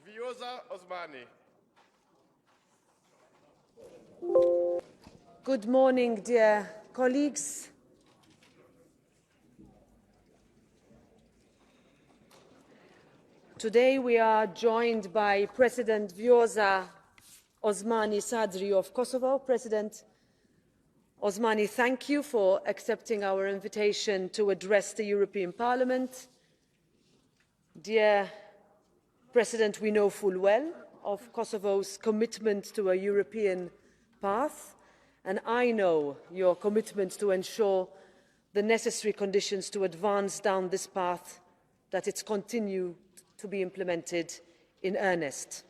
Vjosa Osmani. Good morning, dear colleagues. Today we are joined by President Vjosa Osmani Sadri of Kosovo. President Osmani, thank you for accepting our invitation to address the European Parliament. Dear President, we know full well of Kosovo's commitment to a European path, and I know your commitment to ensure the necessary conditions to advance down this path, that it's continued to be implemented in earnest.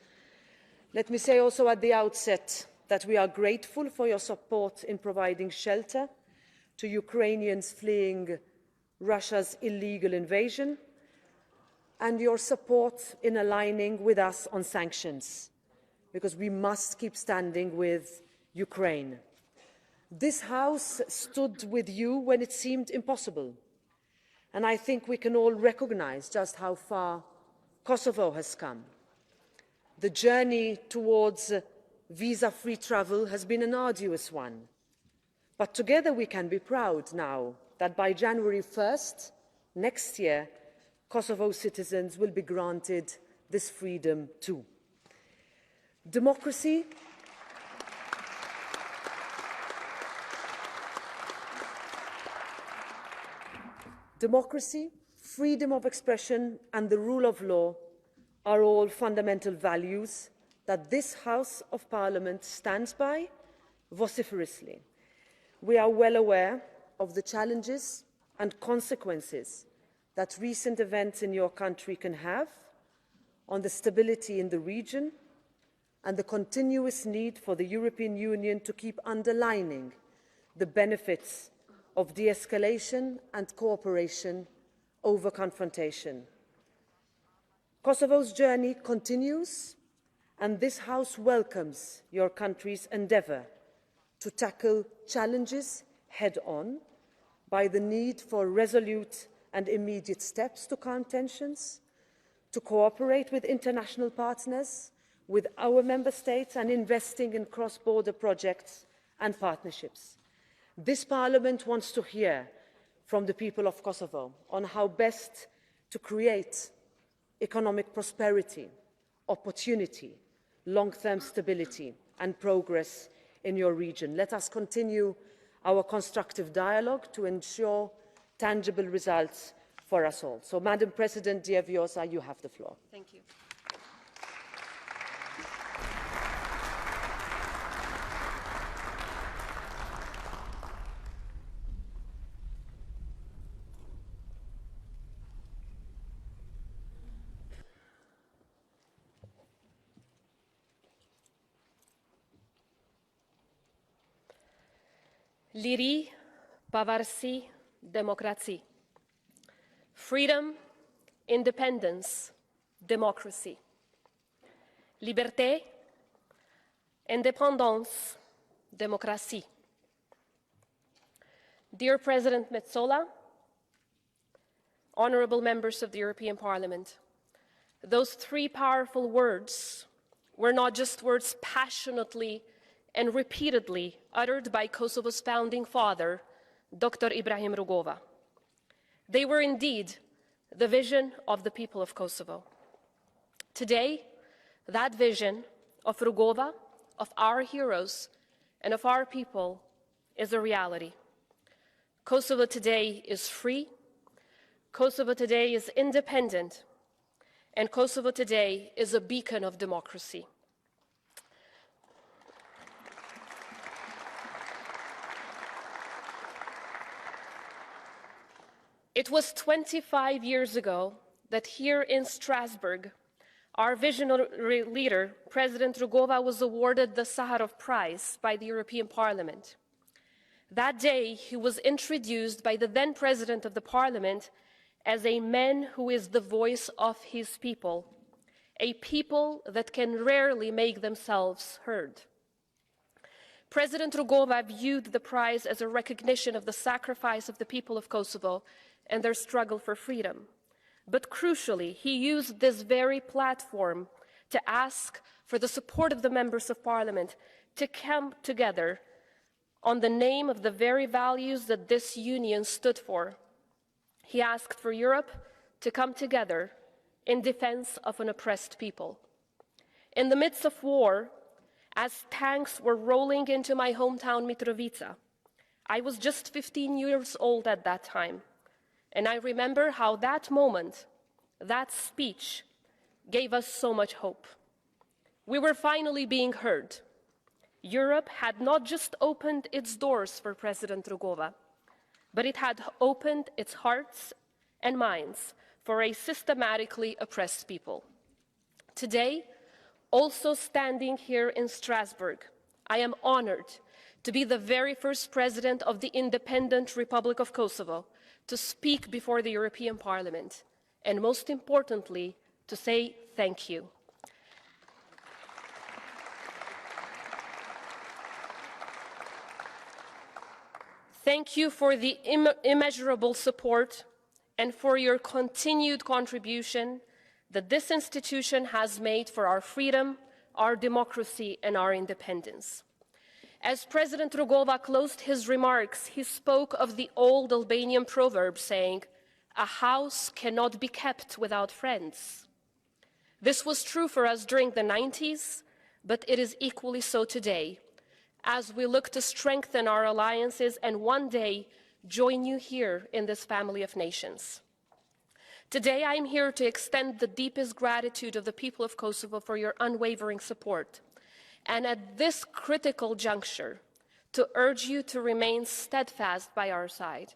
Let me say also at the outset that we are grateful for your support in providing shelter to Ukrainians fleeing Russia's illegal invasion, and your support in aligning with us on sanctions, because we must keep standing with Ukraine. This House stood with you when it seemed impossible, and I think we can all recognize just how far Kosovo has come. The journey towards visa-free travel has been an arduous one, but together we can be proud now that by January 1st next year, Kosovo citizens will be granted this freedom too. Democracy freedom of expression and the rule of law are all fundamental values that this House of Parliament stands by vociferously. We are well aware of the challenges and consequences that recent events in your country can have on the stability in the region, and the continuous need for the European Union to keep underlining the benefits of de-escalation and cooperation over confrontation. Kosovo's journey continues, and this House welcomes your country's endeavour to tackle challenges head-on by the need for resolute and immediate steps to calm tensions, to cooperate with international partners, with our member states, and investing in cross-border projects and partnerships. This Parliament wants to hear from the people of Kosovo on how best to create economic prosperity, opportunity, long-term stability and progress in your region. Let us continue our constructive dialogue to ensure tangible results for us all. So, Madam President, dear Vjosa, you have the floor. Thank you. Liri, pavarësi, democracy. Freedom, independence, democracy. Liberté, indépendance, démocratie. Dear President Metsola, honorable members of the European Parliament, those three powerful words were not just words passionately and repeatedly uttered by Kosovo's founding father, Dr. Ibrahim Rugova. They were indeed the vision of the people of Kosovo. Today, that vision of Rugova, of our heroes, and of our people is a reality. Kosovo today is free, Kosovo today is independent, and Kosovo today is a beacon of democracy. It was 25 years ago that here in Strasbourg, our visionary leader, President Rugova, was awarded the Sakharov Prize by the European Parliament. That day, he was introduced by the then President of the Parliament as a man who is the voice of his people, a people that can rarely make themselves heard. President Rugova viewed the prize as a recognition of the sacrifice of the people of Kosovo and their struggle for freedom. But crucially, he used this very platform to ask for the support of the members of Parliament to come together on the name of the very values that this union stood for. He asked for Europe to come together in defense of an oppressed people. In the midst of war, as tanks were rolling into my hometown Mitrovica, I was just 15 years old at that time, and I remember how that moment, that speech, gave us so much hope. We were finally being heard. Europe had not just opened its doors for President Rugova, but it had opened its hearts and minds for a systematically oppressed people. Today, also standing here in Strasbourg, I am honored to be the very first president of the independent Republic of Kosovo to speak before the European Parliament, and most importantly, to say thank you. Thank you for the immeasurable support and for your continued contribution that this institution has made for our freedom, our democracy, and our independence. As President Rugova closed his remarks, he spoke of the old Albanian proverb saying, "A house cannot be kept without friends." This was true for us during the 90s, but it is equally so today, as we look to strengthen our alliances and one day join you here in this family of nations. Today, I am here to extend the deepest gratitude of the people of Kosovo for your unwavering support, and at this critical juncture, to urge you to remain steadfast by our side,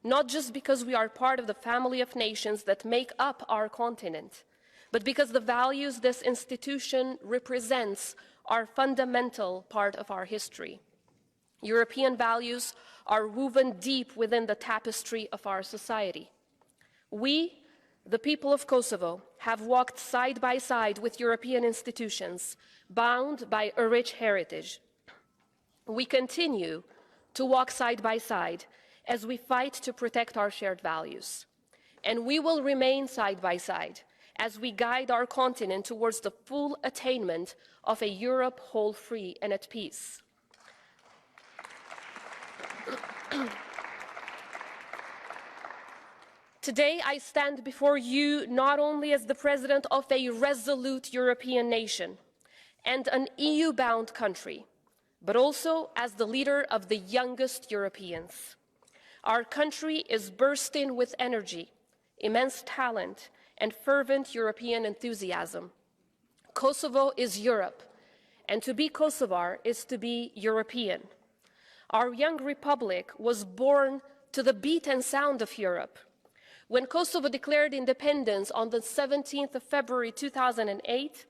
not just because we are part of the family of nations that make up our continent, but because the values this institution represents are a fundamental part of our history. European values are woven deep within the tapestry of our society. We, the people of Kosovo, have walked side by side with European institutions, bound by a rich heritage. We continue to walk side by side as we fight to protect our shared values. And we will remain side by side as we guide our continent towards the full attainment of a Europe whole, free, and at peace. Today, I stand before you not only as the president of a resolute European nation and an EU-bound country, but also as the leader of the youngest Europeans. Our country is bursting with energy, immense talent, and fervent European enthusiasm. Kosovo is Europe, and to be Kosovar is to be European. Our young republic was born to the beat and sound of Europe. When Kosovo declared independence on the 17th of February 2008,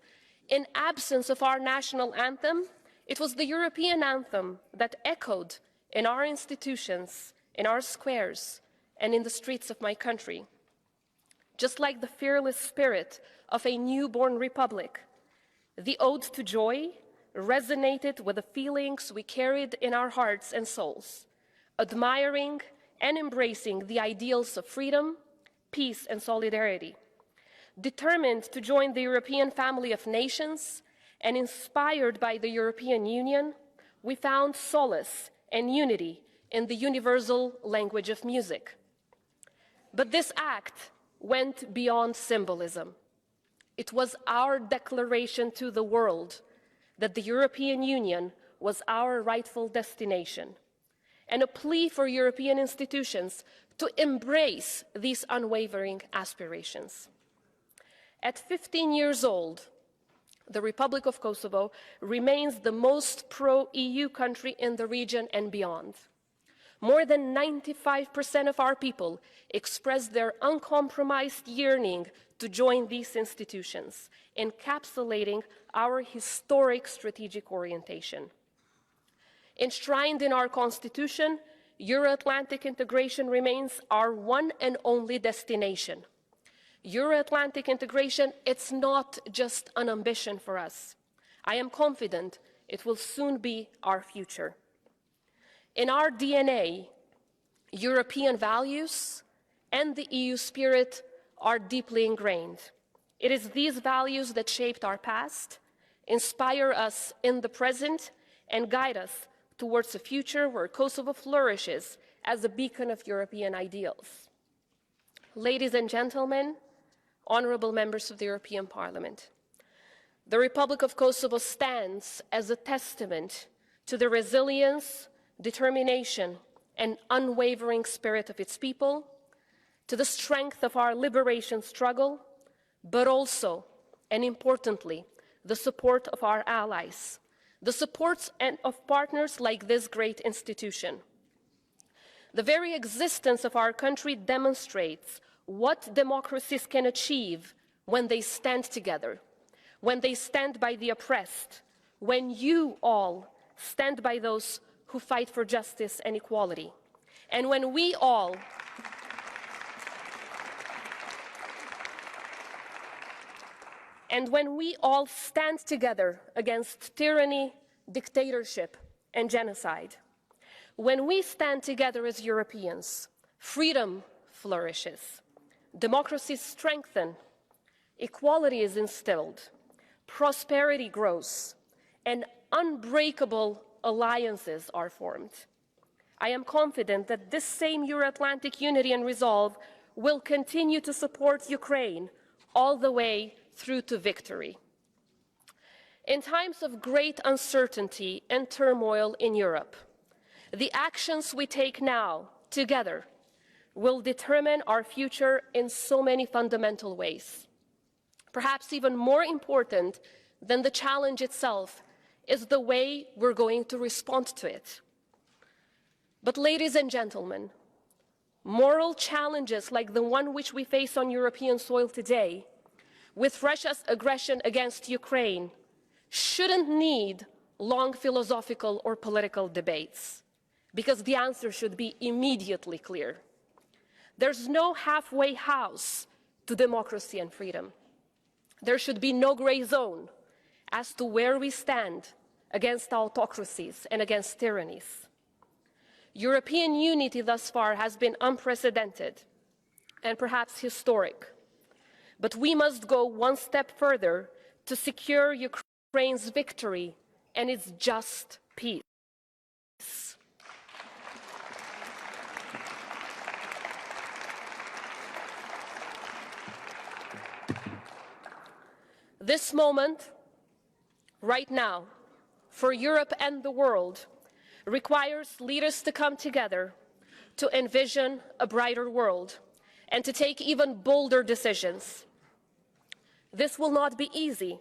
in absence of our national anthem, it was the European anthem that echoed in our institutions, in our squares, and in the streets of my country. Just like the fearless spirit of a newborn republic, the ode to joy resonated with the feelings we carried in our hearts and souls, admiring and embracing the ideals of freedom, peace, and solidarity. Determined to join the European family of nations and inspired by the European Union, we found solace and unity in the universal language of music. But this act went beyond symbolism. It was our declaration to the world that the European Union was our rightful destination, and a plea for European institutions to embrace these unwavering aspirations. At 15 years old, the Republic of Kosovo remains the most pro-EU country in the region and beyond. More than 95% of our people expressed their uncompromised yearning to join these institutions, encapsulating our historic strategic orientation. Enshrined in our Constitution, Euro-Atlantic integration remains our one and only destination. Euro-Atlantic integration, it's not just an ambition for us. I am confident it will soon be our future. In our DNA, European values and the EU spirit are deeply ingrained. It is these values that shaped our past, inspire us in the present, and guide us towards a future where Kosovo flourishes as a beacon of European ideals. Ladies and gentlemen, honorable members of the European Parliament, the Republic of Kosovo stands as a testament to the resilience, determination, and unwavering spirit of its people, to the strength of our liberation struggle, but also, and importantly, the support of our allies, the support of partners like this great institution. The very existence of our country demonstrates what democracies can achieve when they stand together, when they stand by the oppressed, when you all stand by those who fight for justice and equality, and when we all stand together against tyranny, dictatorship, and genocide. When we stand together as Europeans, freedom flourishes, democracies strengthen, equality is instilled, prosperity grows, and unbreakable alliances are formed. I am confident that this same Euro-Atlantic unity and resolve will continue to support Ukraine all the way through to victory. In times of great uncertainty and turmoil in Europe, the actions we take now together will determine our future in so many fundamental ways. Perhaps even more important than the challenge itself is the way we're going to respond to it. But ladies and gentlemen, moral challenges like the one which we face on European soil today, with Russia's aggression against Ukraine, shouldn't need long philosophical or political debates, because the answer should be immediately clear. There's no halfway house to democracy and freedom. There should be no gray zone as to where we stand against autocracies and against tyrannies. European unity thus far has been unprecedented and perhaps historic, but we must go one step further to secure Ukraine's victory and its just peace. This moment, right now, for Europe and the world, requires leaders to come together to envision a brighter world and to take even bolder decisions. This will not be easy.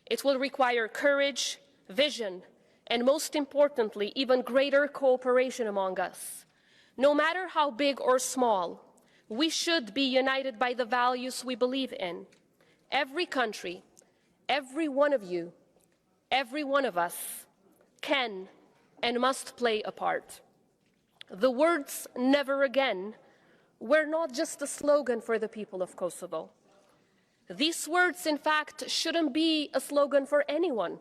It will require courage, vision, and most importantly, even greater cooperation among us. No matter how big or small, we should be united by the values we believe in. Every country, every one of you, every one of us can and must play a part. The words "never again" were not just a slogan for the people of Kosovo. These words, in fact, shouldn't be a slogan for anyone.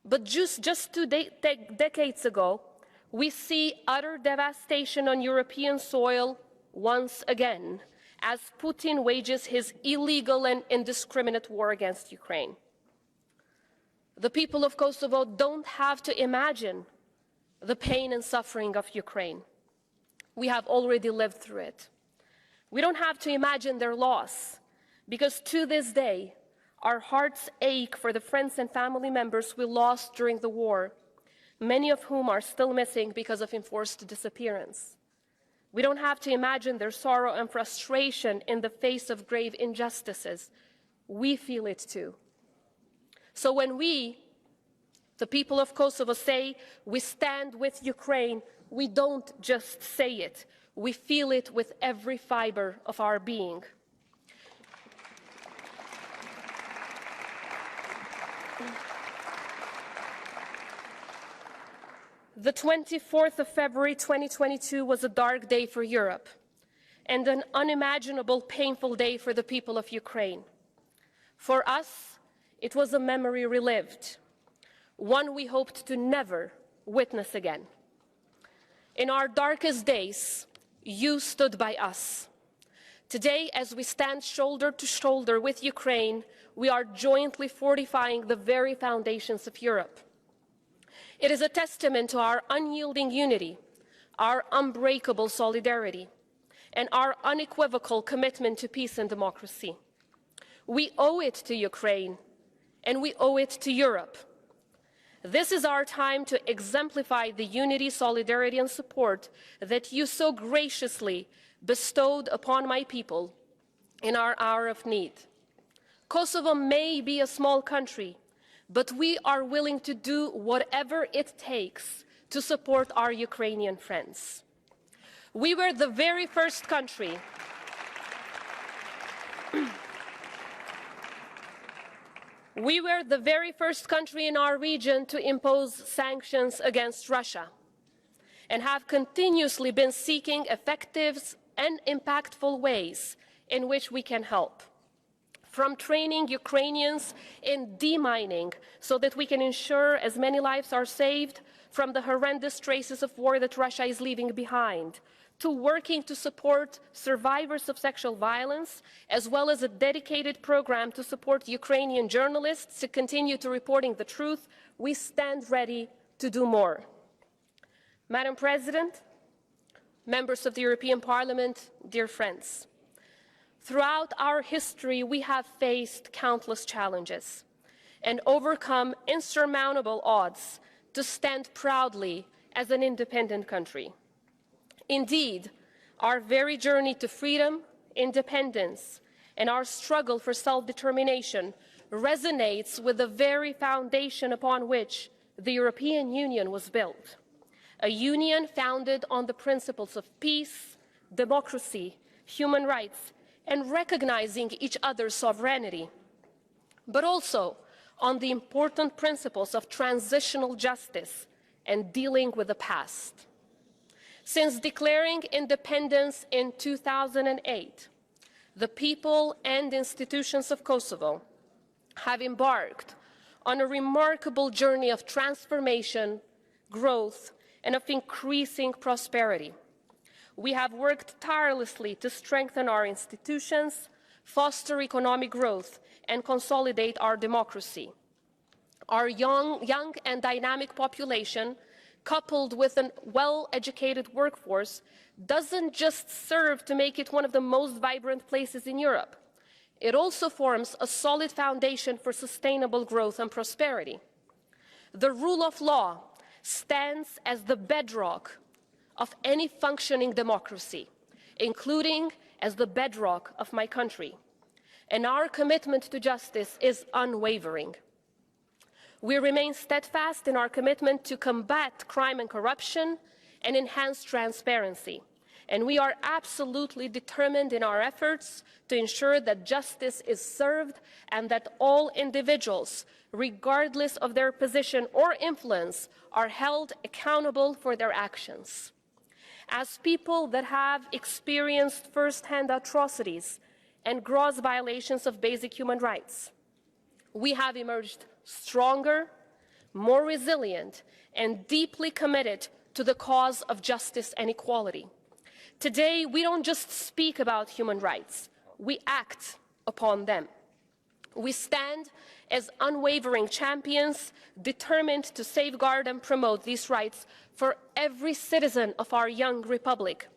But just 2 decades ago, we see utter devastation on European soil once again, as Putin wages his illegal and indiscriminate war against Ukraine. The people of Kosovo don't have to imagine the pain and suffering of Ukraine. We have already lived through it. We don't have to imagine their loss, because to this day, our hearts ache for the friends and family members we lost during the war, many of whom are still missing because of enforced disappearance. We don't have to imagine their sorrow and frustration in the face of grave injustices. We feel it too. So when we, the people of Kosovo, say we stand with Ukraine, we don't just say it. We feel it with every fiber of our being. The 24th of February 2022 was a dark day for Europe and an unimaginable, painful day for the people of Ukraine. For us, it was a memory relived, one we hoped to never witness again. In our darkest days, you stood by us, Today, as we stand shoulder to shoulder with Ukraine, we are jointly fortifying the very foundations of Europe. It is a testament to our unyielding unity, our unbreakable solidarity, and our unequivocal commitment to peace and democracy. We owe it to Ukraine, and we owe it to Europe. This is our time to exemplify the unity, solidarity, and support that you so graciously bestowed upon my people in our hour of need. Kosovo may be a small country, but we are willing to do whatever it takes to support our Ukrainian friends. We were the very first country in our region to impose sanctions against Russia and have continuously been seeking effective and impactful ways in which we can help. From training Ukrainians in demining so that we can ensure as many lives are saved from the horrendous traces of war that Russia is leaving behind, to working to support survivors of sexual violence, as well as a dedicated program to support Ukrainian journalists to continue to reporting the truth, we stand ready to do more. Madam President, members of the European Parliament, dear friends, throughout our history, we have faced countless challenges and overcome insurmountable odds to stand proudly as an independent country. Indeed, our very journey to freedom, independence, and our struggle for self-determination resonates with the very foundation upon which the European Union was built. A union founded on the principles of peace, democracy, human rights, and recognizing each other's sovereignty, but also on the important principles of transitional justice and dealing with the past. Since declaring independence in 2008, the people and institutions of Kosovo have embarked on a remarkable journey of transformation, growth, and of increasing prosperity. We have worked tirelessly to strengthen our institutions, foster economic growth, and consolidate our democracy. Our young and dynamic population, coupled with a well-educated workforce, doesn't just serve to make it one of the most vibrant places in Europe. It also forms a solid foundation for sustainable growth and prosperity. The rule of law stands as the bedrock of any functioning democracy, including as the bedrock of my country. And our commitment to justice is unwavering. We remain steadfast in our commitment to combat crime and corruption and enhance transparency. And we are absolutely determined in our efforts to ensure that justice is served and that all individuals, regardless of their position or influence, are held accountable for their actions. As people that have experienced first-hand atrocities and gross violations of basic human rights, we have emerged stronger, more resilient, and deeply committed to the cause of justice and equality. Today, we don't just speak about human rights, we act upon them. We stand as unwavering champions, determined to safeguard and promote these rights for every citizen of our young republic,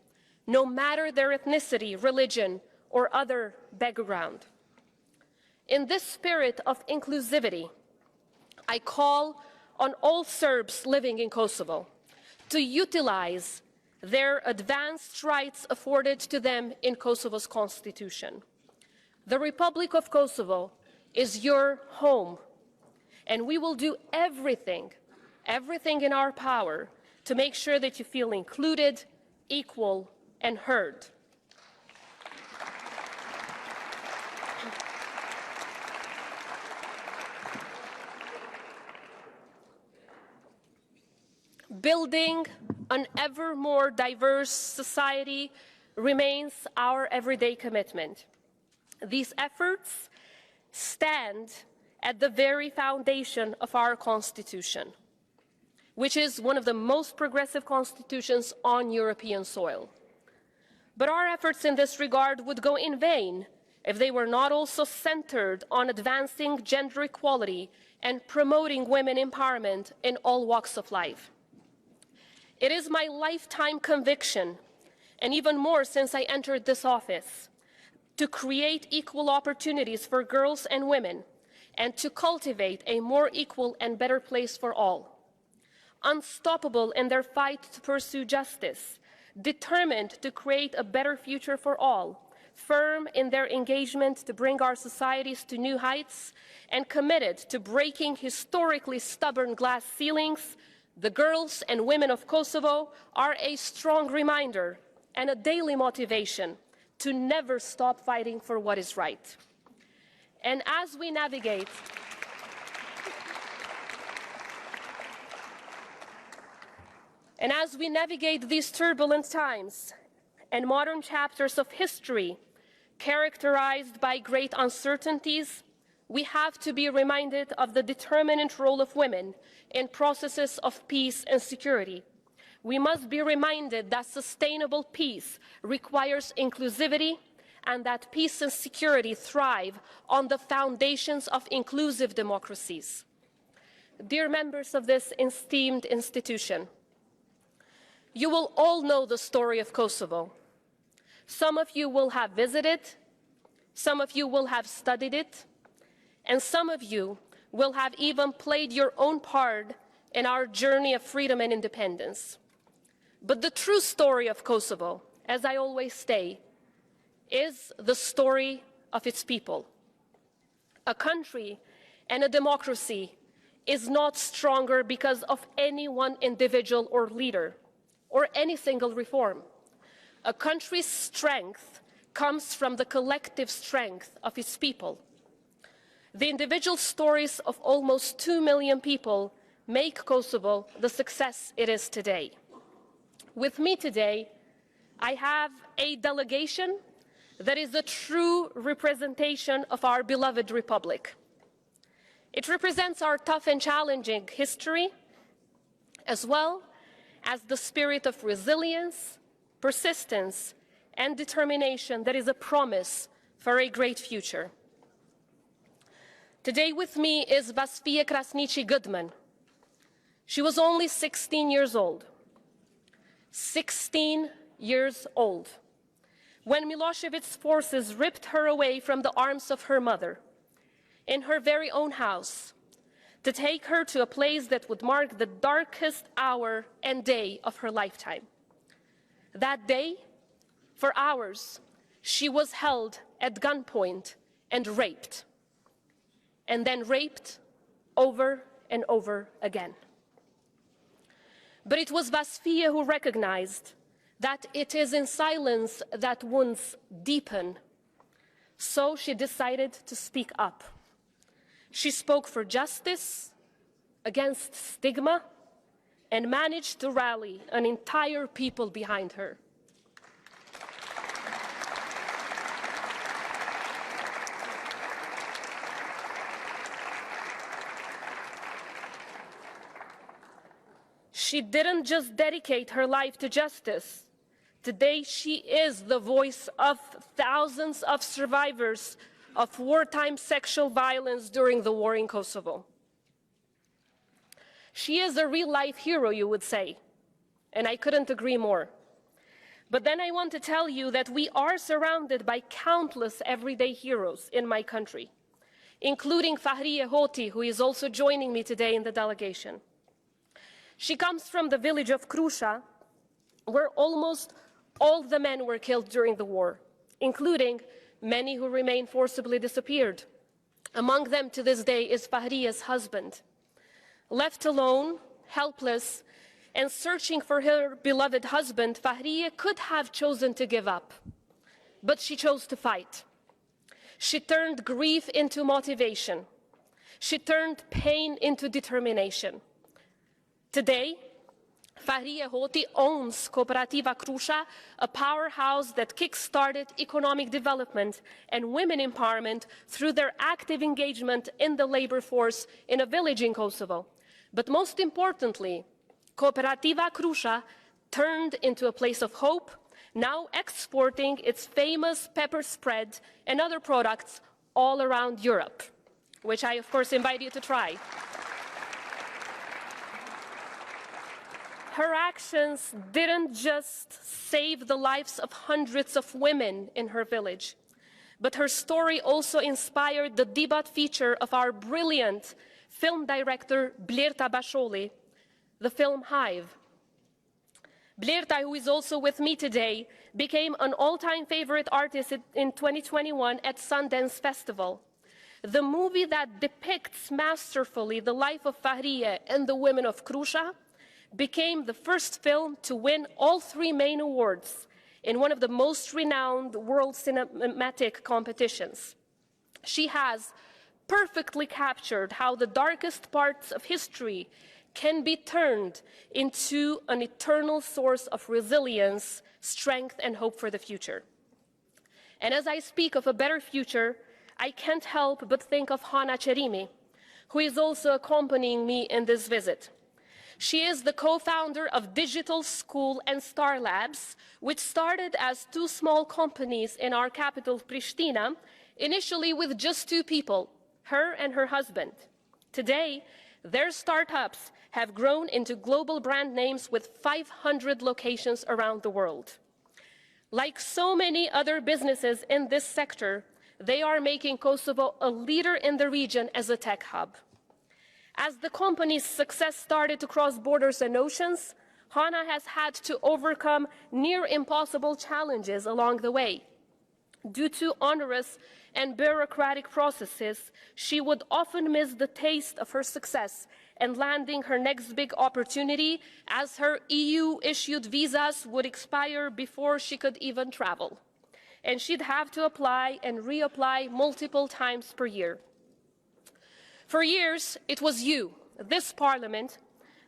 no matter their ethnicity, religion, or other background. In this spirit of inclusivity, I call on all Serbs living in Kosovo to utilize their advanced rights afforded to them in Kosovo's constitution. The Republic of Kosovo is your home, and we will do everything in our power to make sure that you feel included, equal, and heard. Building an ever more diverse society remains our everyday commitment. These efforts stand at the very foundation of our Constitution, which is one of the most progressive constitutions on European soil. But our efforts in this regard would go in vain if they were not also centered on advancing gender equality and promoting women empowerment in all walks of life. It is my lifetime conviction, and even more since I entered this office, to create equal opportunities for girls and women and to cultivate a more equal and better place for all. Unstoppable in their fight to pursue justice, determined to create a better future for all, firm in their engagement to bring our societies to new heights, and committed to breaking historically stubborn glass ceilings, the girls and women of Kosovo are a strong reminder and a daily motivation to never stop fighting for what is right. And as we navigate these turbulent times and modern chapters of history characterized by great uncertainties, we have to be reminded of the determinant role of women in processes of peace and security. We must be reminded that sustainable peace requires inclusivity and that peace and security thrive on the foundations of inclusive democracies. Dear members of this esteemed institution, you will all know the story of Kosovo. Some of you will have visited, some of you will have studied it, and some of you will have even played your own part in our journey of freedom and independence. But the true story of Kosovo, as I always say, is the story of its people. A country and a democracy is not stronger because of any one individual or leader or any single reform. A country's strength comes from the collective strength of its people. The individual stories of almost 2 million people make Kosovo the success it is today. With me today, I have a delegation that is a true representation of our beloved republic. It represents our tough and challenging history, as well as the spirit of resilience, persistence, and determination that is a promise for a great future. Today with me is Vasfia Krasniqi Goodman. She was only 16 years old. 16 years old. When Milosevic's forces ripped her away from the arms of her mother, in her very own house, to take her to a place that would mark the darkest hour and day of her lifetime. That day, for hours, she was held at gunpoint and raped, and then raped over and over again. But it was Vasfia who recognized that it is in silence that wounds deepen. So she decided to speak up. She spoke for justice, against stigma, and managed to rally an entire people behind her. She didn't just dedicate her life to justice. Today, she is the voice of thousands of survivors of wartime sexual violence during the war in Kosovo. She is a real-life hero, you would say, and I couldn't agree more. But then I want to tell you that we are surrounded by countless everyday heroes in my country, including Fahriye Hoti, who is also joining me today in the delegation. She comes from the village of Krusha, where almost all the men were killed during the war, including many who remain forcibly disappeared. Among them to this day is Fahriye's husband. Left alone, helpless, and searching for her beloved husband, Fahriye could have chosen to give up, but she chose to fight. She turned grief into motivation. She turned pain into determination. Today, Fahriye Hoti owns Cooperativa Krusha, a powerhouse that kick-started economic development and women empowerment through their active engagement in the labor force in a village in Kosovo. But most importantly, Cooperativa Krusha turned into a place of hope now exporting its famous pepper spread and other products all around Europe, which I, of course, invite you to try. Her actions didn't just save the lives of hundreds of women in her village, but her story also inspired the debut feature of our brilliant film director, Blerta Basholi, the film Hive. Blerta, who is also with me today, became an all-time favorite artist in 2021 at Sundance Festival. The movie that depicts masterfully the life of Fahriye and the women of Krusha became the first film to win all 3 main awards in one of the most renowned world cinematic competitions. She has perfectly captured how the darkest parts of history can be turned into an eternal source of resilience, strength, and hope for the future. And as I speak of a better future, I can't help but think of Hana Cherimi, who is also accompanying me in this visit. She is the co-founder of Digital School and Star Labs, which started as 2 small companies in our capital, Pristina, initially with just 2 people, her and her husband. Today, their startups have grown into global brand names with 500 locations around the world. Like so many other businesses in this sector, they are making Kosovo a leader in the region as a tech hub. As the company's success started to cross borders and oceans, Hana has had to overcome near impossible challenges along the way. Due to onerous and bureaucratic processes, she would often miss the taste of her success and landing her next big opportunity, as her EU-issued visas would expire before she could even travel. And she'd have to apply and reapply multiple times per year. For years, it was you, this Parliament,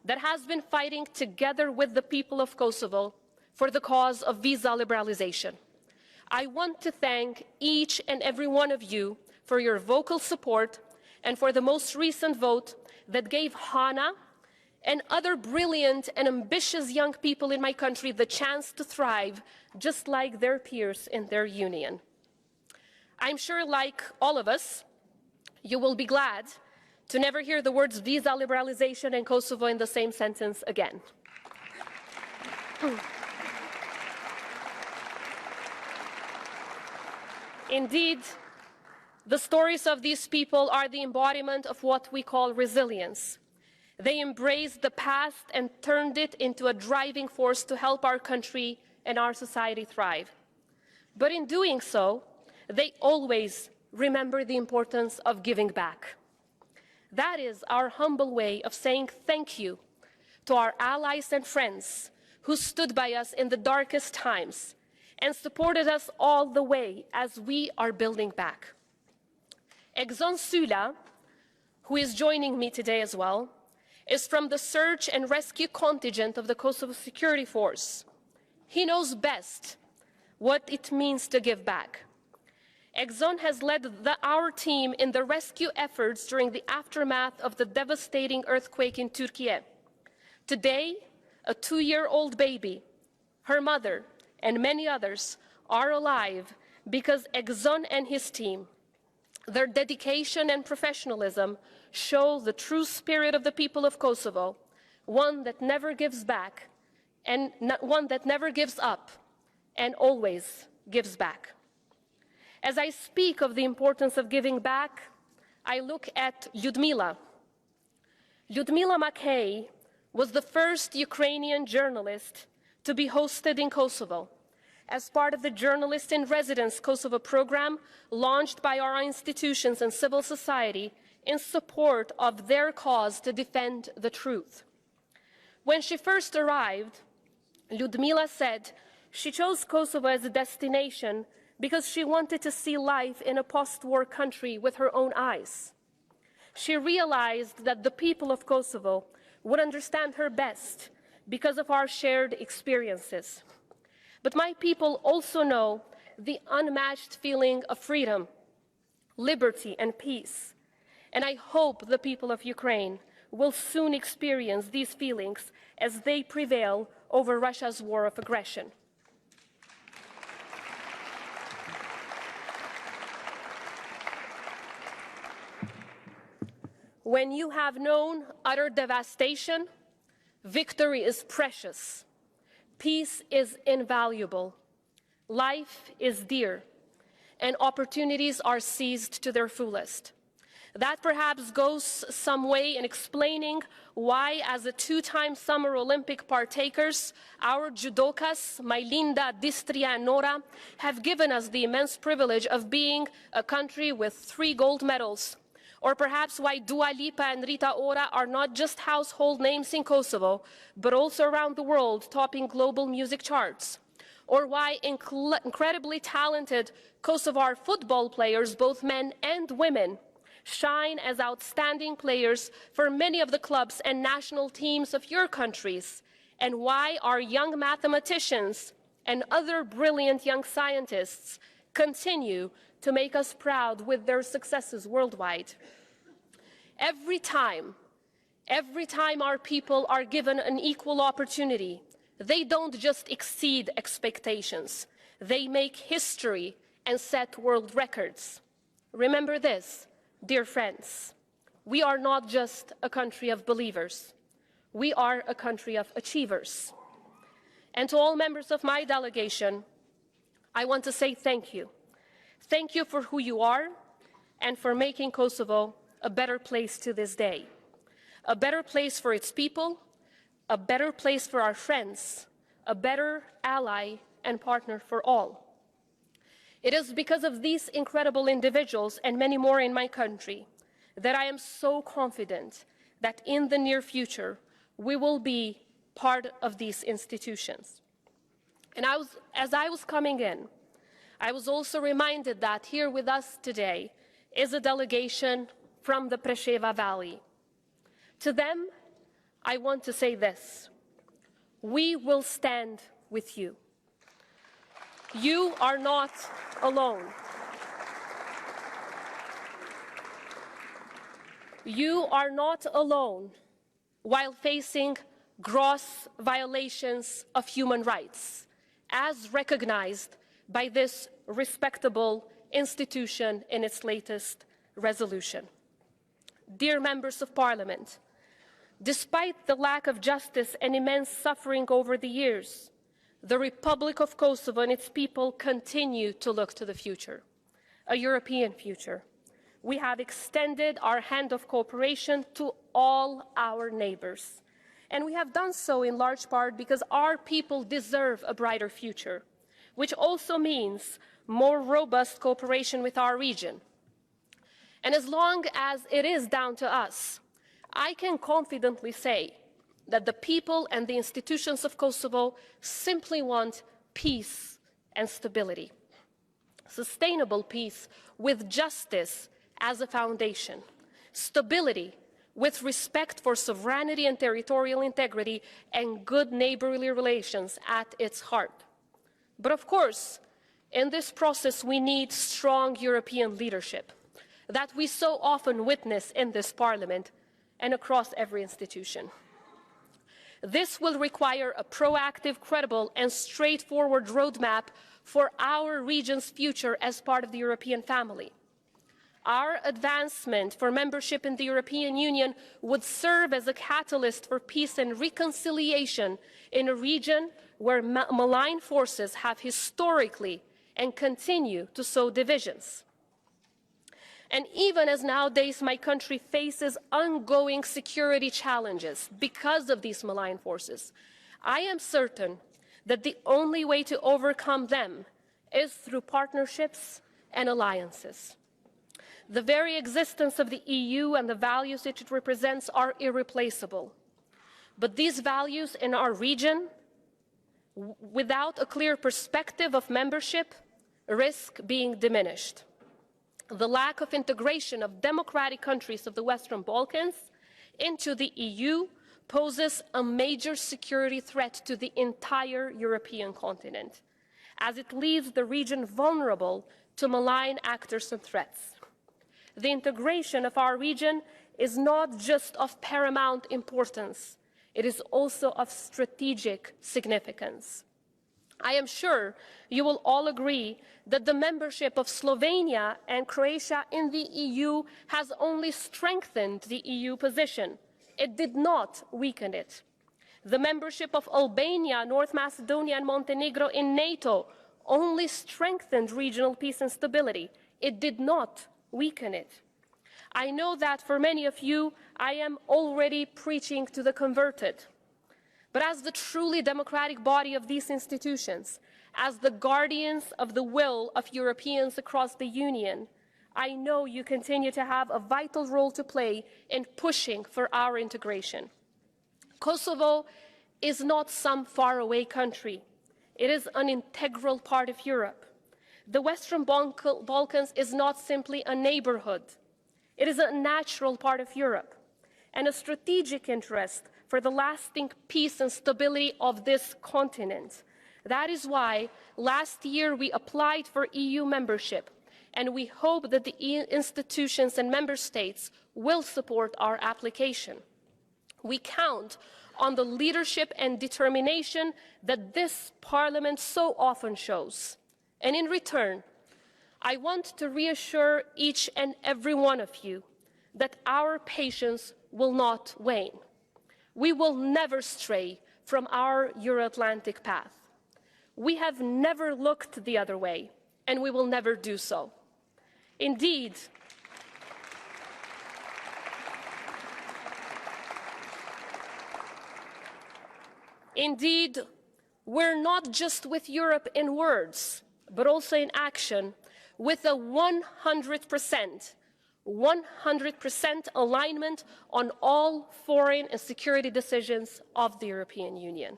that has been fighting together with the people of Kosovo for the cause of visa liberalization. I want to thank each and every one of you for your vocal support and for the most recent vote that gave Hana and other brilliant and ambitious young people in my country the chance to thrive just like their peers in their union. I'm sure, like all of us, you will be glad to never hear the words visa liberalization and Kosovo in the same sentence again. Indeed, the stories of these people are the embodiment of what we call resilience. They embraced the past and turned it into a driving force to help our country and our society thrive. But in doing so, they always remember the importance of giving back. That is our humble way of saying thank you to our allies and friends who stood by us in the darkest times and supported us all the way as we are building back. Exon Sula, who is joining me today as well, is from the search and rescue contingent of the Kosovo Security Force. He knows best what it means to give back. Exon has led our team in the rescue efforts during the aftermath of the devastating earthquake in Turkey. Today, a 2-year-old baby, her mother, and many others are alive because Exon and his team, their dedication and professionalism, show the true spirit of the people of Kosovo, one that never gives back, and one that never gives up, and always gives back. As I speak of the importance of giving back, I look at Lyudmila. Lyudmila Mackay was the first Ukrainian journalist to be hosted in Kosovo as part of the Journalist in Residence Kosovo program launched by our institutions and civil society in support of their cause to defend the truth. When she first arrived, Lyudmila said she chose Kosovo as a destination because she wanted to see life in a post-war country with her own eyes. She realized that the people of Kosovo would understand her best because of our shared experiences. But my people also know the unmatched feeling of freedom, liberty, and peace. And I hope the people of Ukraine will soon experience these feelings as they prevail over Russia's war of aggression. When you have known utter devastation, victory is precious. Peace is invaluable. Life is dear, and opportunities are seized to their fullest. That perhaps goes some way in explaining why, as a two-time Summer Olympic partakers, our judokas, Mailinda, Distria, and Nora, have given us the immense privilege of being a country with 3 gold medals. Or perhaps why Dua Lipa and Rita Ora are not just household names in Kosovo, but also around the world, topping global music charts. Or why incredibly talented Kosovar football players, both men and women, shine as outstanding players for many of the clubs and national teams of your countries, and why our young mathematicians and other brilliant young scientists continue to make us proud with their successes worldwide. Every time our people are given an equal opportunity, they don't just exceed expectations, they make history and set world records. Remember this, dear friends, we are not just a country of believers, we are a country of achievers. And to all members of my delegation, I want to say thank you. Thank you for who you are and for making Kosovo a better place to this day. A better place for its people, a better place for our friends, a better ally and partner for all. It is because of these incredible individuals and many more in my country that I am so confident that in the near future we will be part of these institutions. And as I was coming in, I was also reminded that here with us today is a delegation from the Preševa Valley. To them, I want to say this: we will stand with you. You are not alone. You are not alone while facing gross violations of human rights, as recognized by this respectable institution in its latest resolution. Dear members of Parliament, despite the lack of justice and immense suffering over the years, the Republic of Kosovo and its people continue to look to the future, a European future. We have extended our hand of cooperation to all our neighbors, and we have done so in large part because our people deserve a brighter future, which also means more robust cooperation with our region. And as long as it is down to us, I can confidently say that the people and the institutions of Kosovo simply want peace and stability. Sustainable peace with justice as a foundation. Stability with respect for sovereignty and territorial integrity and good neighborly relations at its heart. But of course, in this process we need strong European leadership that we so often witness in this Parliament and across every institution. This will require a proactive, credible, and straightforward roadmap for our region's future as part of the European family. Our advancement for membership in the European Union would serve as a catalyst for peace and reconciliation in a region where malign forces have historically and continue to sow divisions. And even as nowadays my country faces ongoing security challenges because of these malign forces, I am certain that the only way to overcome them is through partnerships and alliances. The very existence of the EU and the values it represents are irreplaceable. But these values in our region, without a clear perspective of membership, risk being diminished. The lack of integration of democratic countries of the Western Balkans into the EU poses a major security threat to the entire European continent, as it leaves the region vulnerable to malign actors and threats. The integration of our region is not just of paramount importance, it is also of strategic significance. I am sure you will all agree that the membership of Slovenia and Croatia in the EU has only strengthened the EU position. It did not weaken it. The membership of Albania, North Macedonia, and Montenegro in NATO only strengthened regional peace and stability. It did not weaken it. I know that for many of you, I am already preaching to the converted. But as the truly democratic body of these institutions, as the guardians of the will of Europeans across the Union, I know you continue to have a vital role to play in pushing for our integration. Kosovo is not some faraway country. It is an integral part of Europe. The Western Balkans is not simply a neighborhood. It is a natural part of Europe and a strategic interest for the lasting peace and stability of this continent. That is why last year we applied for EU membership, and we hope that the EU institutions and member states will support our application. We count on the leadership and determination that this Parliament so often shows. And in return, I want to reassure each and every one of you that our patience will not wane. We will never stray from our Euro-Atlantic path. We have never looked the other way, and we will never do so. Indeed, we're not just with Europe in words, but also in action, with a 100% alignment on all foreign and security decisions of the European Union.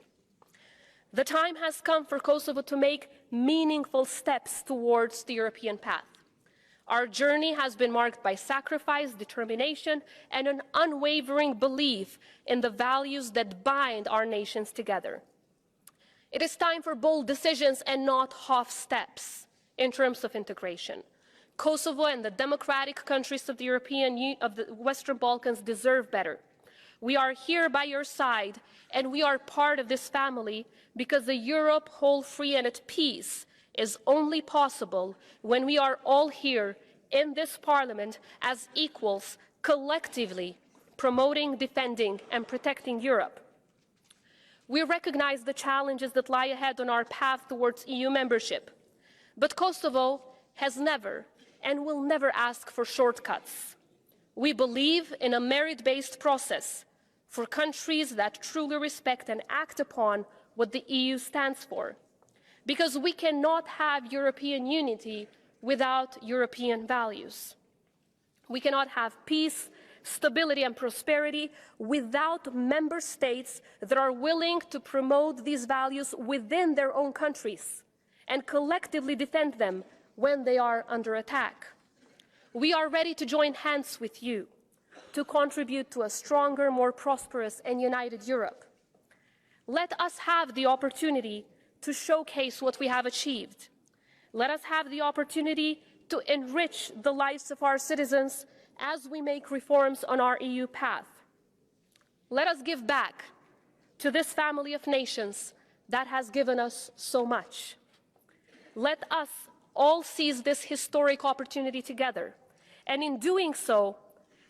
The time has come for Kosovo to make meaningful steps towards the European path. Our journey has been marked by sacrifice, determination, and an unwavering belief in the values that bind our nations together. It is time for bold decisions and not half steps in terms of integration. Kosovo and the democratic countries of the Western Balkans deserve better. We are here by your side, and we are part of this family because a Europe whole, free, and at peace is only possible when we are all here in this Parliament as equals, collectively promoting, defending, and protecting Europe. We recognize the challenges that lie ahead on our path towards EU membership, but Kosovo has never and will never ask for shortcuts. We believe in a merit-based process for countries that truly respect and act upon what the EU stands for, because we cannot have European unity without European values. We cannot have peace, stability, and prosperity without member states that are willing to promote these values within their own countries and collectively defend them when they are under attack. We are ready to join hands with you to contribute to a stronger, more prosperous, and united Europe. Let us have the opportunity to showcase what we have achieved. Let us have the opportunity to enrich the lives of our citizens as we make reforms on our EU path. Let us give back to this family of nations that has given us so much. Let us all seize this historic opportunity together, and in doing so,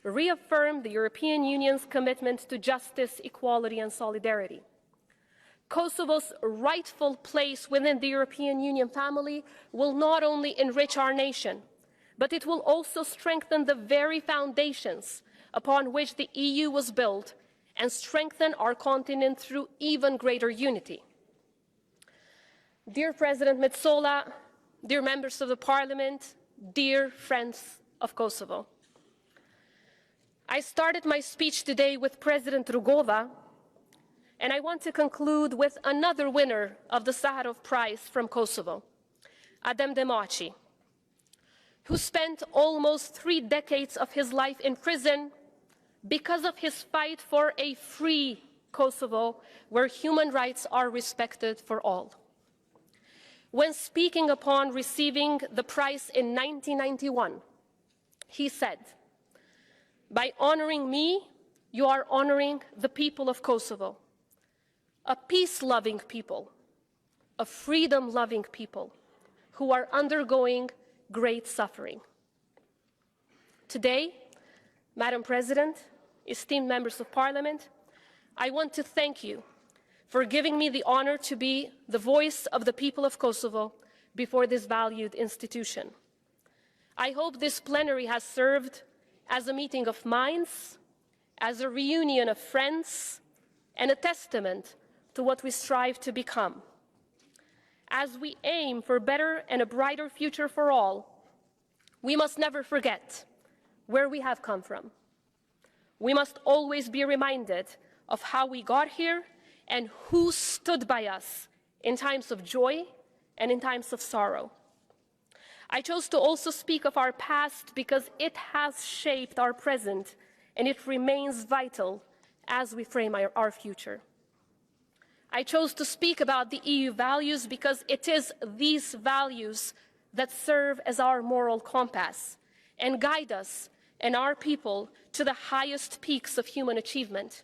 reaffirm the European Union's commitment to justice, equality, and solidarity. Kosovo's rightful place within the European Union family will not only enrich our nation, but it will also strengthen the very foundations upon which the EU was built and strengthen our continent through even greater unity. Dear President Metsola, dear members of the Parliament, dear friends of Kosovo, I started my speech today with President Rugova, and I want to conclude with another winner of the Sakharov Prize from Kosovo, Adem Demaci, who spent almost 3 decades of his life in prison because of his fight for a free Kosovo where human rights are respected for all. When speaking upon receiving the prize in 1991, he said, "By honoring me, you are honoring the people of Kosovo, a peace-loving people, of freedom-loving people who are undergoing great suffering. Today, Madam President, esteemed members of Parliament, I want to thank you for giving me the honor to be the voice of the people of Kosovo before this valued institution. I hope this plenary has served as a meeting of minds, as a reunion of friends, and a testament to what we strive to become. As we aim for better and a brighter future for all, we must never forget where we have come from. We must always be reminded of how we got here and who stood by us in times of joy and in times of sorrow. I chose to also speak of our past because it has shaped our present and it remains vital as we frame our future. I chose to speak about the EU values because it is these values that serve as our moral compass and guide us and our people to the highest peaks of human achievement.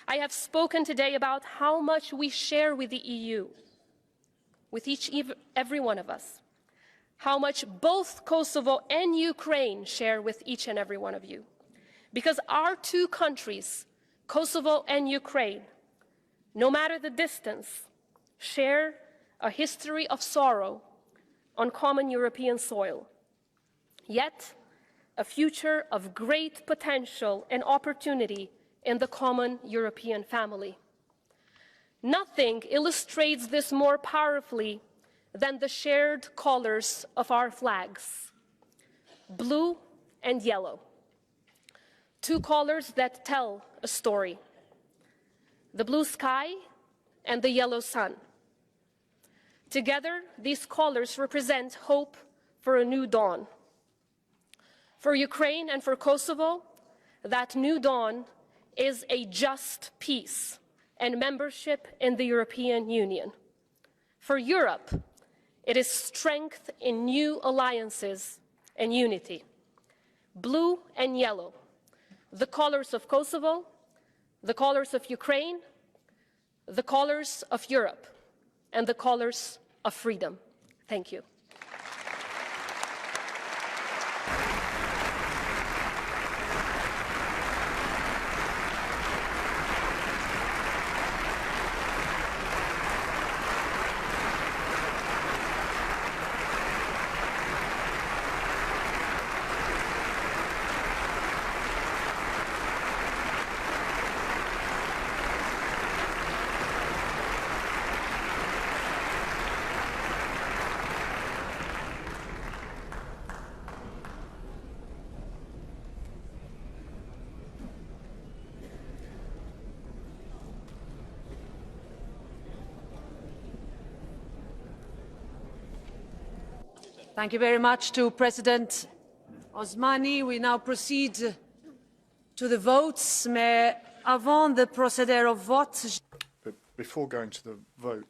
I have spoken today about how much we share with the EU, with every one of us, how much both Kosovo and Ukraine share with each and every one of you. Because our two countries, Kosovo and Ukraine, no matter the distance, share a history of sorrow on common European soil, yet a future of great potential and opportunity in the common European family. Nothing illustrates this more powerfully than the shared colors of our flags, blue and yellow, two colors that tell a story, the blue sky and the yellow sun. Together, these colors represent hope for a new dawn. For Ukraine and for Kosovo, that new dawn is a just peace and membership in the European Union. For Europe, it is strength in new alliances and unity. Blue and yellow, the colors of Kosovo, the colors of Ukraine, the colors of Europe, and the colors of freedom. Thank you. Thank you very much to President Osmani. We now proceed to the votes. Mais avant de procéder au vote, But before going to the vote,